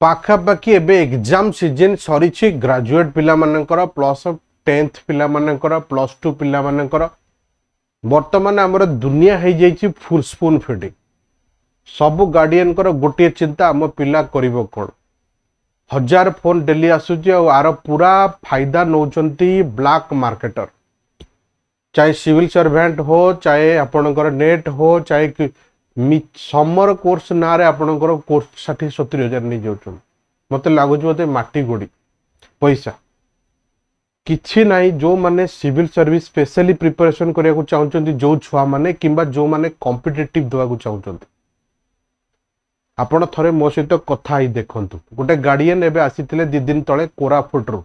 पाखापाखि एबे exam season सरी graduate पिला मानकर प्लस 10th पिला मानकर +2 पिला मानकर वर्तमान आमर दुनिया हो जाइए फुल स्पून फिडिंग सबु गार्डियन गोटे चिंता आम पिला करिवो कोन 1000 फोन डेली आसुची आर पूरा फायदा नौचंती ब्लैक मार्केटर चाहे सिविल सर्वेंट हो चाहे आपणकर नेट हो चाहे समर कोर्स ना रे आपणकर कोर्स 60-70 नहीं जाउछन मते लागुच मते माटी गोड़ी पैसा किछि नाही जो माने सिविल सर्विस स्पेशली प्रिपरेशन करिया को चाहउछंती जो छुआ माने किंबा जो माने कॉम्पिटिटिव देवा को चाहउछंती आपण थरे मो सहित कथा ही देखंतु गोटे गार्डियन एबे आसीथिले 2 दिन तळे कोरापुट रो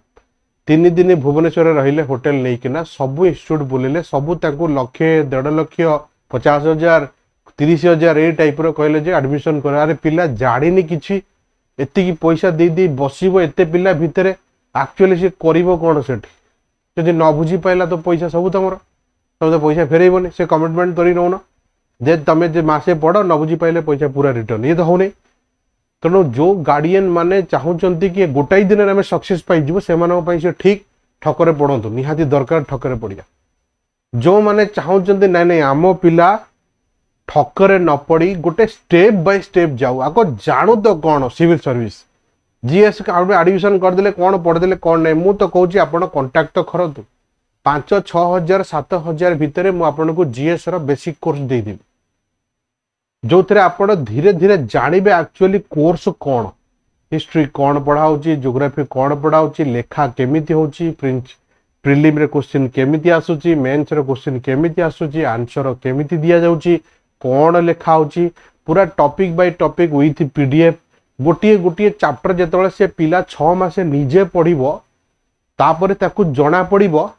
3 दिन भुवनेश्वर रहिले होटल नै किना सब इंस्टीट्यूट बुलिले सब ताको लाख 1.5 लाख 50,000 30,000 ए टाइप रो कहले जे एडमिशन कर अरे पिला जाडिनी किछि एति की पैसा दे दे बसिबो एते पिला भितरे एक्चुअली से करिवो कोन सेठी जदि न बुझी पाइला तो पैसा सब तमरो तो पैसा फेरैबोनी से कमिटमेंट करी नौना जे तमे जे मासे पढ़ो न बुझी पाइले पैसा पूरा रिटर्न ये तो होने तेणु जो गार्डियन माने चाहूचंती कि गोटाई दिन में सक्सेस पाई जिवो से मानक पई से ठीक ठकरे पड़ंतु निहाती दरकार ठकरे पड़िया जो माने चाहूचंती नै नै आमो पिला ठकरे न पड़ी गोटे स्टेप बाय स्टेप जाऊ आको जानू तो कौन सिविल सर्विस जीएस एडमिशन करदे कौन पढ़दे कौन नहीं मु तो कहूँ आपण कंटाक्ट तो करतु 5-6 हजार 7 हजार भितर मुझे जीएस रो बेसिक कोर्स देदेवी जो थे आप धीरे धीरे जानवे एक्चुअली कोर्स कौन हिस्ट्री कौन पढ़ाऊँ ज्योग्राफी कौन पढ़ाऊँ लेखा केमिति होची प्रिलिम रे क्वेश्चन केमिति आसुची मेंस रे क्वेश्चन केमिति आसुची आंसर केमिति दिया जाउची कौन लेखा होची पूरा topic by topic with PDF गोटे गोटे चैप्टर जेतले से पिला 6 मासे निजे पढ़िबो तापरे ताकू जणा पड़िबो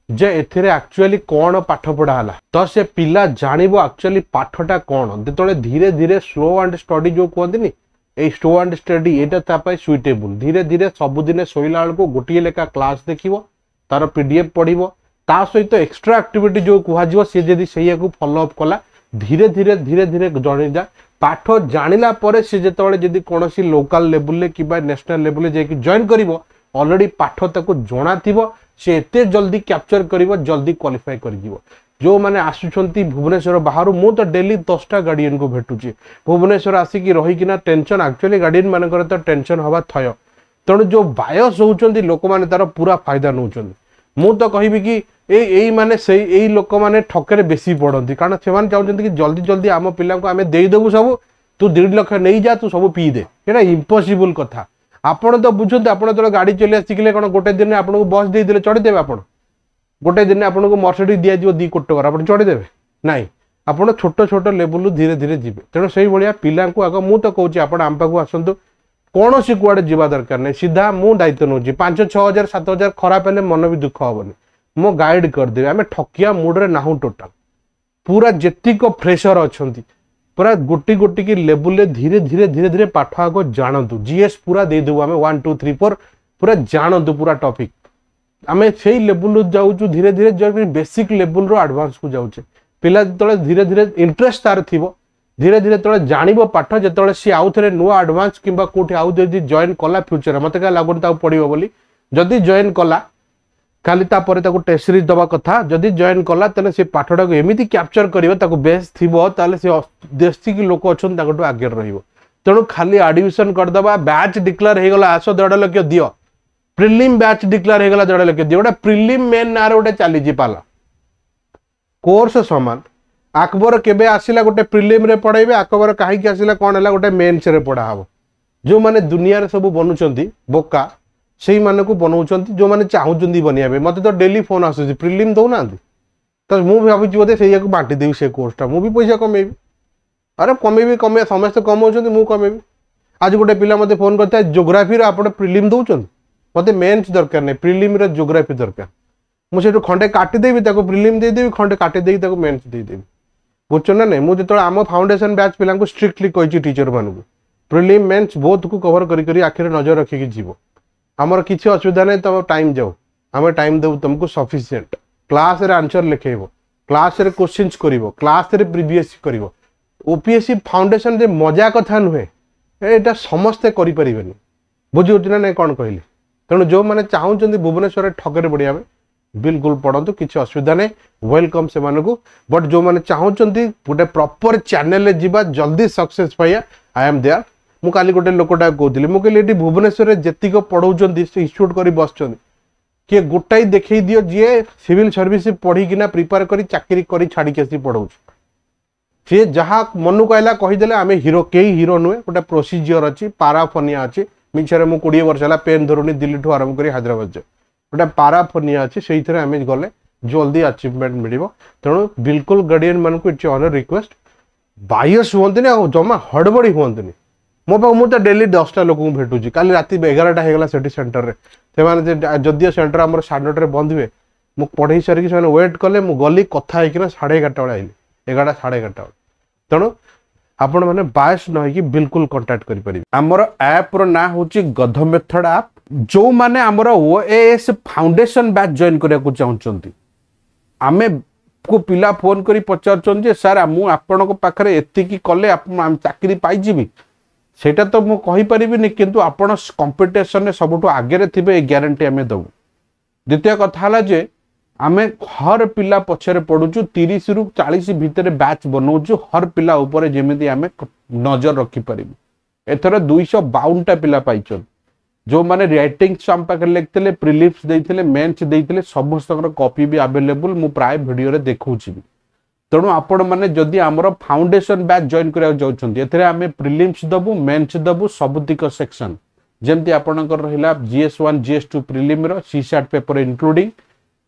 जे एथिरे एक्चुअली कौन पाठ पढ़ा हला तो से पिला जानिबो एक्चुअली पाठटा कौन जेतले धीरे धीरे स्लो एंड स्टडी जो कहंदिनी a slow and study Etah तापाय suitable धीरे धीरे सब दिन सोइला को गोटे लेखा क्लास देखिबो तार पीडीएफ पढ़िबो ता सहित एक्स्ट्रा एक्टिविटी जो कुहाजिबो से जदी सहीया को फॉलो अप कला धीरे धीरे जणी जा पाठ जानिला परे से जेतले जदी कोनोसी लोकल लेवल ले किबा नेशनल लेवल ले जाई जॉइन करिवो ऑलरेडी पाठ ताको जणा थिबो से एते जल्दी कैप्चर करिवो जल्दी क्वालिफाई कर जिवो जो माने आसुछंती भुवनेश्वर बाहर मु तो डेली 10टा गार्डियन को भेटुची भुवनेश्वर आसी की रही किना टेंशन एक्चुअली गार्डियन मानकर तो टेंशन हवा थय तेणु जो बायस होउचंती लोक माने तार पूरा फायदा नउचंती मु तो कहबी कि एई माने सही एई लोक माने ठकरे बेसी पड़ती कारण से माने चाहउचंती कि जल्दी जल्दी आम पिला को आमे देई देबु सब तू 1.5 लाख नहीं जा तू सब पी दे एटा इम्पॉसिबल कथा आपण तो बुझते आप गाड़ी चलिया शिखले कौन गोटे दिन आपको बस देदेले चढ़ीदेवे आप गोटे दिन आपको मर्सिडीज दिया 2 कोटी टका आप चढ़ीदेवे ना आप छोट छोट लेवल धीरे धीरे जी तेणु से भाया पिला आग मु तो कहूँ आप आम पाक आसतु कौन सी कुआड़े जावा दरकार नहीं सीधा मु दायित्व नौ 5-6 हजार 7 हजार खराब है मन भी दुख हेनी मो गाइड करदेवी आम ठकिया मुड्रे ना टोटाल पूरा जेतिक फ्रेशर अच्छा पूरा गोटी गोटी की लेवल धीरे धीरे धीरे धीरे पाठ आग जानतु जीएस पूरा दे देबु आमे 1 2 3 4 पूरा जानतु पूरा टॉपिक आमे सेही लेवल जाउछु धीरे धीरे जो बेसिक लेवल रो एडवांस को जाउछे पिला तळे धीरे धीरे इंटरेस्ट तार थिबो धीरे धीरे तळे जानिबो पाठ जेतळे सी आउ थरे नुवा एडवांस किबा कोठी आउ जदी जॉइन कला फ्यूचर मते का लागुन ता पडिबो बोली जदी जॉइन कला खाली तापर ताको टेस्ट सीरीज दबा कथा जदि जॉइन कला तले से पाठटा को एमिति कैप्चर करिवो ताको बेस थिबो ताले से देशी की लोक अछन ताकटो आगे रहिबो तेणु खाली एडमिशन कर दबा बैच डिक्लेयर हे गला आसो 1.5 लाख दियो प्रीलिम बैच डिक्लेयर हे गला 1.5 लाख दियो ओटा प्रीलिम मेन नारे ओटा चली जी पाला कोर्स समान अकबर केबे आसिला गोटे प्रीलिम रे पढाइबे अकबर काहे कि आसिला कोन हला गोटे मेंस रे पढा हबो जो माने दुनिया रे सब बनुचंती बोका से माने को बनाउचंती जो माने चाहउचंती बनियाबे मते तो डेली फोन आसुची प्रीलिम दो ना तो मु भाबी बोधे से को बांटी देबी से कोर्सटा मु भी पैसा कमेबी अरे कमे समस्त कमाउचंती मु कमेबी आज गोटे पिला मते फोन करता है ज्योग्राफी रे आपण प्रीलिम दउचंती मते मेंस दरकार नै प्रीलिम रे ज्योग्राफी दरकार मु सेटो खंडे काटी देबी ताको प्रीलिम दे देबी खंडे काटी देबी ताको मेंस दे देबी बुझछ ना नै मु जेतो आम फाउंडेशन बैच पिला को स्ट्रिक्टली कहिची टीचर मानू प्रीलिम मेंस बोथ को कवर करी करी आखिर नजर रखी कि जीवो आमर किसी असुविधा नहीं तुम टाइम जाओ आम टाइम देव तुमको सफिशिएंट क्लास रे आंसर लिखेब क्लास रे क्वेश्चंस करिवो क्लास रे प्रीवियस करिवो ओपीएससी फाउंडेशन रे मजा कथा नुहे एटा समस्ते करि परिबेनी बुझिउछि ना नै कोन कहली तेणु जो माने चाहूचंदी भुवनेश्वर ठगरे बढ़िया बिल्कुल पढ़ंतु किसी असुविधा नहीं वेलकम से मानकु बट जो माने चाहूचंदी गोटे प्रॉपर चैनल जीवा जल्दी सक्सेस पाइया आई एम देयर मु काली गोटे लोकटा कहूली मु कहली भुवनेश्वर जेतिक पढ़ाऊँ इंस्टीट्यूट कर बस किए गोटाई देखई दियो जी सिविल सर्विस पढ़ीकिना प्रिपेयर करी चाकरी करी छाड़ी आसी पढ़ाऊँ सी जहाँ मन को आइला कहीदेले आम हिरो कई हिरो नुहे गोटे प्रोसीजर अच्छी पाराफनिया अच्छी मिछरे मु 20 वर्ष है पेन धरुनी दिल्ली ठू आरंभ करी हैदराबाद जाए गोटे पाराफनिया अच्छी से आम गले जल्दी अचिवमेंट मिल तेणु बिल्कुल गार्डियन मान को इट्स ऑनर रिक्वेस्ट बायस हमें जमा हड़बड़ी हमें मो पाख मुझे डेली 10टा लोक भेटुची काली राति 11टा होगा से सेन्टर में जदिव सेन्टर आम 9:30 बंद हुए मुझे पढ़े सारिक वेट कले मुझे गली कथा 11:30 बेले आइली 11:30 तेणु आपण मैंने बायस न बिल्कुल कंटाक्ट करें आमर ऐप ना हूँ गध मेथड ऐप जो माने आमर ओएएस फाउंडेशन बैच जॉइन करने चाहते आम को पिला फोन करी पचार सर मु आपण पाखे एतिकी कले चाकरी पाइबी सेटा तो मु कहि परिबिनी किंतु आपण कंपटीशन में सबुठु आगे थे ग्यारंटी आम दबू द्वितीय कथा जे आमे हर पिला पछरे पड़ुचु 30 रु 40 भितर बैच बनाऊचु हर पिला ऊपर जेमिति आमे नजर रखी परिबु एथर 252टा पिला पाइछन जो माने राइटिंग आम पाखे लिखते प्रिलिम्स देइथिले मेंस देइथिले समस्त कॉपी भी अवेलेबल मु प्राय वीडियो रे देखौछि तेणु आपण माने जदि आमर फाउंडेशन बैच जॉइन करा जाउछन्ती एथरे आमे प्रिलिम्स दबु मेंस दबु सबुतिक सेक्शन जेमति आपणकर रहिला GS1 GS2 प्रिलिम रो सीसैट पेपर इंक्लूडिंग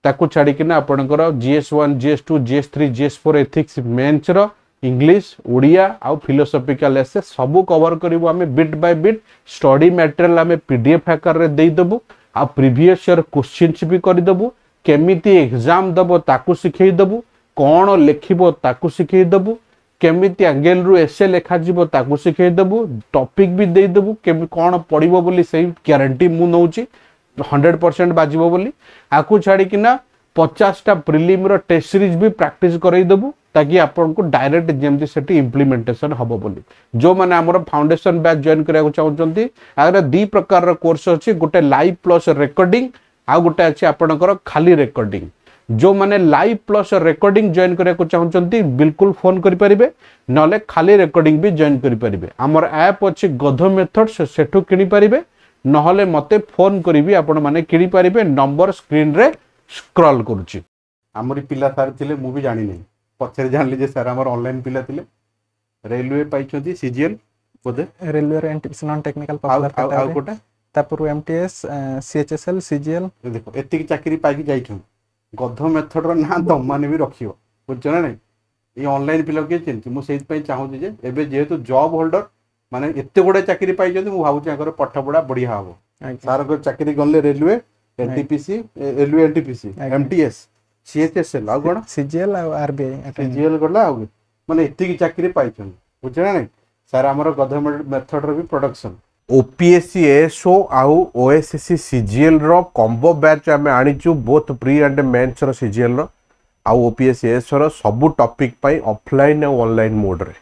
ताकू छाड़ी किना आपणकर GS1 GS2 GS3 GS4 ethics mains रो इंग्लिश ओडिया आउ फिलोसॉफिकल एसे सबु कवर करिवो आमे bit by bit study material आमे पीडीएफ आकार रे देई दबु आ प्रीवियस ईयर क्वेश्चंस भी करि दबु केमिति एग्जाम दबो ताकू सिखै दबु कौन लिखिबो ताकू सिखै दबु केमिति एंगल रु एसे लेखा जीवो ताकू सिखै दबु टॉपिक भी देई दबु केमि कौन पढिबो बोली सही गारंटी मु नउची 100% बाजिबो बोली आकू छाड़ी किना 50टा प्रिलिम रो टेस्ट सीरीज भी प्रैक्टिस करई दबु ताकि आपन को डायरेक्ट जेमति सेटी इंप्लीमेंटेशन हबो बोली जो माने हमर फाउंडेशन बैच जॉइन करिया चाहउचंती आगर दी प्रकार रो कोर्स अछि गोटे लाइव प्लस रिकॉर्डिंग आ गोटे अछि आपनकर खाली रिकॉर्डिंग जो माने लाइव प्लस रिकॉर्डिंग जॉइन करिया चाहउचंती बिल्कुल फोन करि परिबे नले खाली रिकॉर्डिंग भी जॉइन करि परिबे हमर ऐप अछि गध मेथड सेठु किनि परिबे नहले मते फोन करिवि आपण माने किनि परिबे नंबर स्क्रीन रे स्क्रॉल करूची हमरी पिला सार थिले मु भी जानि नै पछरे जानली जे सर हमर ऑनलाइन पिला थिले रेलवे पाइछथि सीजीएल बोधे रेलवे रे NTPC non technical popular category कोटा तापुर एमटीएस सीएचएसएल सीजीएल देखो एतिक चाकरी पाइकी जाइछन गध मेथड रो ना दम माने भी रखियो बुझछ ना नै ई ऑनलाइन पिला के चिंती मु सेत पई चाहू जे एबे जेहेतु जॉब होल्डर माने एते गोडे चाकरी पाइ जति मु भाबु चाकर पठ पढा बढ़िया हबो सार को चाकरी गले railway NTPC railway NTPC MTS CHSL आ कोन सीजीएल आ आरबीआई सीजीएल गला आ माने एतिक चाकरी पाइछन बुझछ ना नै सर हमर गध मेथड रो भी प्रोडक्शन ओपीएससी एसओ आउ ओएसएससी सीजीएल रो कॉम्बो बैच आमे आनिचु बोथ प्री एंड मेंस रो सीजीएल रो आउ ओपीएससी एसओ रो सब टॉपिक पई ऑफलाइन और ऑनलाइन मोड रे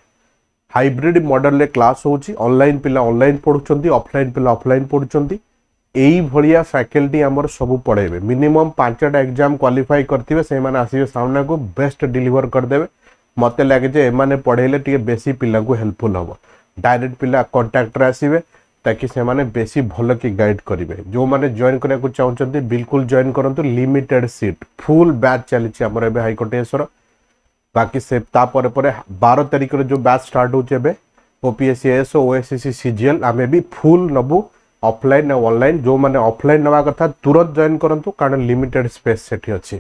हाइब्रिड मॉडल ले क्लास होची ऑनलाइन पिला ऑनलाइन पढुचंती ऑफलाइन पिला ऑफलाइन पढुचंती एई भलिया फैकल्टी हमर सब पढेबे मिनिमम 5टा एग्जाम क्वालिफाई करथिबे से माने आसीबे सामना को बेस्ट डिलीवर कर देबे मते लागे जे एमाने पढेले टिके बेसी पिला को हेल्पफुल हबो डायरेक्ट पिला कांटेक्ट रे आसीबे ताकि से माने बेसी भल की गाइड करिवे जो माने जॉइन करया को चाहउचंती बिल्कुल जॉइन करंतु लिमिटेड सीट फुल बैच चलीची हमर एबे हाईकोर्टेश्वर बाकी से ता परे परे 12 तारिख रे जो बैच स्टार्ट होचे एबे ओपीएससी एसओ ओएसएससी सीजीएल आमे भी फुल नबु ऑफलाइन और ऑनलाइन जो माने ऑफलाइन नवा कथा तुरंत जॉइन करंतु कारण लिमिटेड स्पेस सेठी अछि।